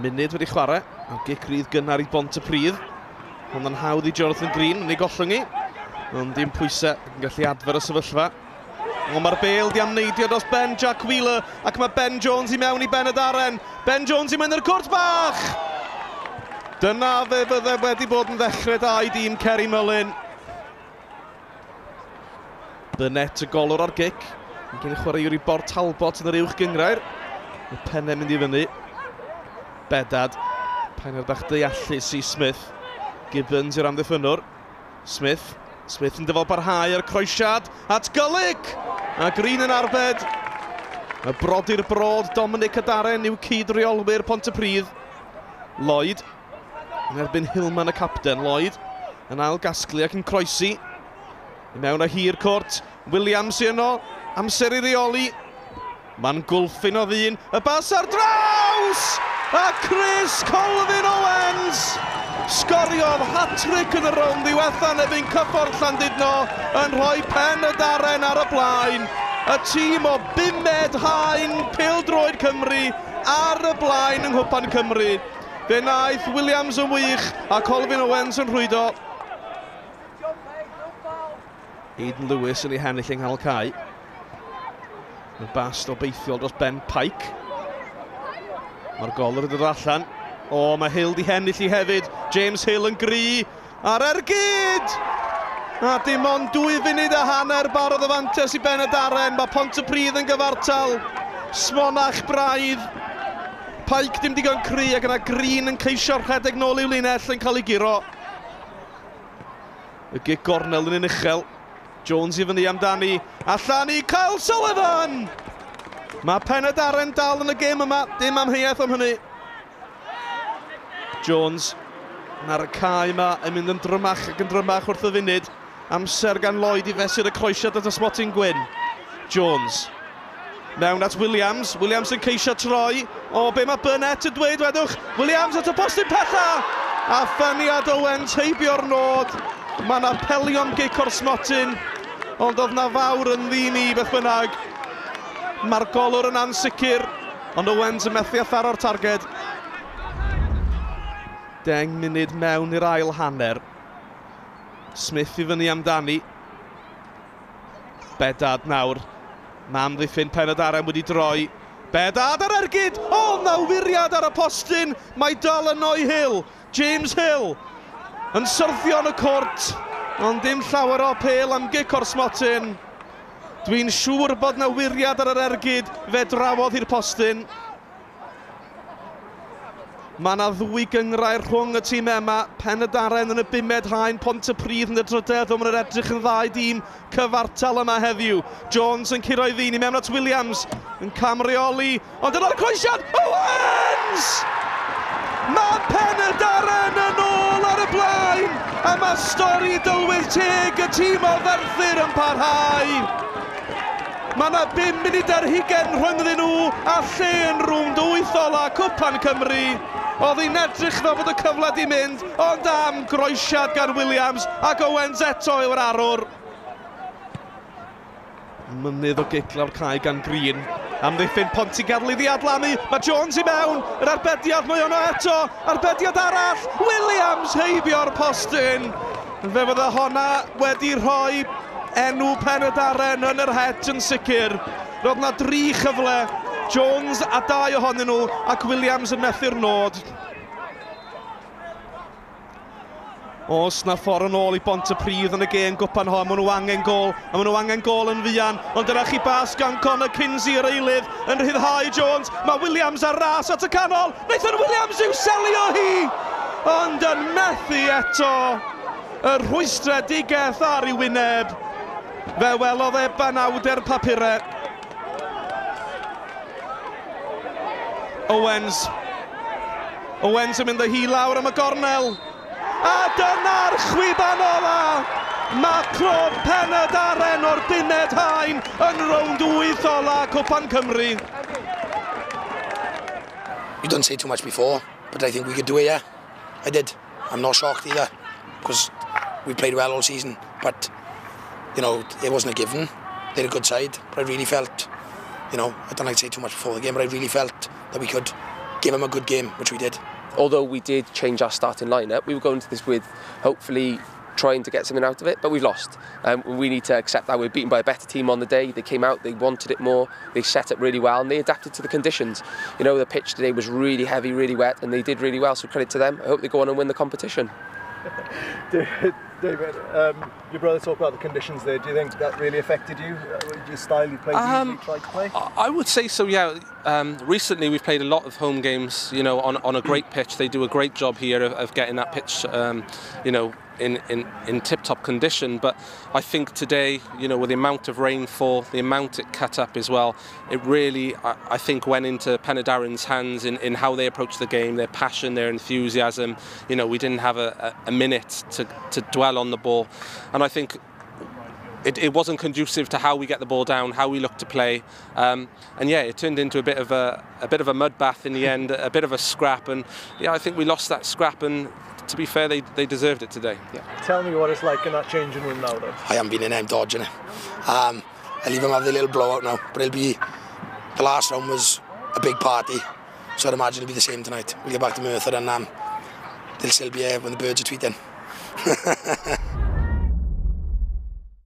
Munud wedi chwarae, a gic rydd gynnar I Bontypridd. Ond yn hawdd I Jonathan Green yn ei gollwng I. Ond dim pwysau yn gallu adfer y sefyllfa. Ond mae'r bêl di amneidio dros Ben Jack Wheeler ac mae Ben Jones I mewn I Benydaren. Ben Jones I mewn i'r cwrt bach! Dyna fe fydde wedi bod yn ddechrau da I dîm Ceri Mullin. Burnett y golwr ar gic. Yn gen I chwaraewr I Bort Talbot yn yr uwch gyngrair. Y pennau mynd I fyny. Bedad. Penna'r bach deallus I Smith. Gibbons i'r amddiffynwr. Smith. Smith yn dyfal barhau ar croesiad at Gullig. A Green yn arbed. Y brodyr brod Dominic Adaren yw cyd-reolwyr Pontypridd. Lloyd. Yn erbyn Hillman y capten. Lloyd. Yn ail gasglu ac yn croesi. I mewn â hir cwrt. Williams I yno. Amser I reoli. Ma'n gwlffin o ddyn. Y bas ar draws! A Chris Colvin Owens sgoriodd hat-trick yn y rownd ddiwethaf erbyn Cyffordd Llandudno yn rhoi Penydaren ar y blaen. Y tîm o bumed haen pêl-droed Cymru ar y blaen yng Nghwpan Cymru. Fe wnaeth Williams yn wych a Colvin Owens yn rhwydo. Aidan Lewis yn ei hennill yng nghanol cae. Y bast obeithiol dros Ben Pike. Mae'r golwr yn dod allan. O, mae Hill di hennill I hefyd. James Hill yn gry. Ar ergyd! A dim ond 2 funud a hanner barodd y fantes I Benydaren. Mae Pontypridd yn gyfartal. Smonach braidd. Pike dim digon cry ac yna Green yn ceisio rhedeg nôl i'w linell yn cael ei giro. Y gic gornel yn unuchel. Jones I fyny amdani. Allan I Kyle Sullivan! Mae Penydaren dal yn y gêm yma, dim amheuaeth am hynny. Jones, na'r cae yma yn mynd yn drymach ac yn drymach wrth y funud. Amser gan Lloyd I fesur y croesiad at y smotin gwyn. Jones. Mewn at Williams. Williams yn ceisio troi. O, be mae Burnett yn dweud wedwch. Williams at y postyn pella. A ffyniad Owens heibio'r nod. Mae yna pelion gic o'r smotin. Ond oedd na fawr yn ddim I beth bynnag. Mae'r golwr yn ansicr, ond Owens yn methu a tharo'r targed. 10 munud mewn i'r ail hanner. Smith I fyny amdani. Bedad nawr. Mae amddiffyn Penydaren wedi droi. Bedad ar ergyd! O, na wiriad ar y postyn! Mae dal yn o'i Hill. James Hill yn syrthio yn y cwrt, ond dim llawer o pêl am gic o'r smotin. Dwi'n siŵr bod na wiriad ar yr ergyd fe drawodd i'r postyn. Mae yna 2 gyngrair rhwng y tîm yma. Penydaren yn y bumed haen, Pontypridd yn y drydedd, ond mae'n edrych yn dda I dîm cyfartal yma heddiw. Jones yn curo'i ddyn I mewn at Williams yn camreoli, ond yna'r croesiad, Owens! Mae Penydaren yn ôl ar y blaen, a mae stori dylwydd teg y tîm o Ferthyr yn parhau. Mae yna 5 munud ar hugain rhyngddyn nhw a lle yn rwnd 8 ola Cwpan Cymru. Oedd hi'n edrych fel bod y cyfle di mynd, ond am groesiad gan Williams ac Owens eto yw'r arwr. Mynydd o gic lawr cae gan Green. Amddiffyn Ponty gadlyd I adlanu. Mae Jones I mewn. Yr arbediad mae ono eto. Arbediad arall. Williams heibio'r postyn. Fe fydde honna wedi rhoi enw Penydaren yn yr het yn sicr. Roedd na 3 chyfle. Jones a 2 ohonyn nhw ac Williams yn methu'r nod. Os na ffordd yn ôl I Bontypridd yn y gêm gwpan hon, maen nhw angen gol, a maen nhw angen gol yn fuan, ond dyna chi bas gan Conor Kinsey yr eilydd yn rhyddhau Jones. Mae Williams ar ras at y canol, Nathan Williams yw selio hi, ond yn methu eto y rhwystredigaeth ar ei wyneb. Fe welodd e banawder papurau. Owens yn mynd â hi lawr am y gornel. A dyna'r chwiban ola! Mae clwb Penydaren o'r bumed haen yn rownd 8 ola Cwpan Cymru. You didn't say too much before, but I think we could do it, yeah. I did. I'm not shocked either, because we played well all season, but, you know, it wasn't a given. They're a good side, but I really felt, you know, I don't like to say too much before the game, but I really felt that we could. give them a good game, which we did. Although we did change our starting lineup, we were going to this with hopefully trying to get something out of it, but we've lost. We need to accept that we're beaten by a better team on the day. They came out, they wanted it more, they set up really well, and they adapted to the conditions. You know, the pitch today was really heavy, really wet, and they did really well, so credit to them. I hope they go on and win the competition. David, your brother talked about the conditions there. Do you think that really affected you? Your style you played, usually tried to play? I would say so, yeah. Recently we've played a lot of home games, you know, on a great pitch. They do a great job here of getting that pitch, you know, in tip-top condition. But I think today, you know, with the amount of rainfall, the amount it cut up as well, it really, I think, went into Penydaren's hands in how they approach the game, their passion, their enthusiasm. You know, we didn't have a minute to dwell on the ball, and I think it wasn't conducive to how we get the ball down, how we look to play, and yeah, it turned into a bit of a mud bath in the end, a bit of a scrap, and yeah, I think we lost that scrap, and to be fair, they deserved it today. Yeah. Tell me what it's like in that changing room now, though. I haven't been in them dodging it. I leave them have the little blowout now, but it'll be, the last round was a big party, so I'd imagine it'll be the same tonight. We'll get back to Merthyr and they'll still be here when the birds are tweeting.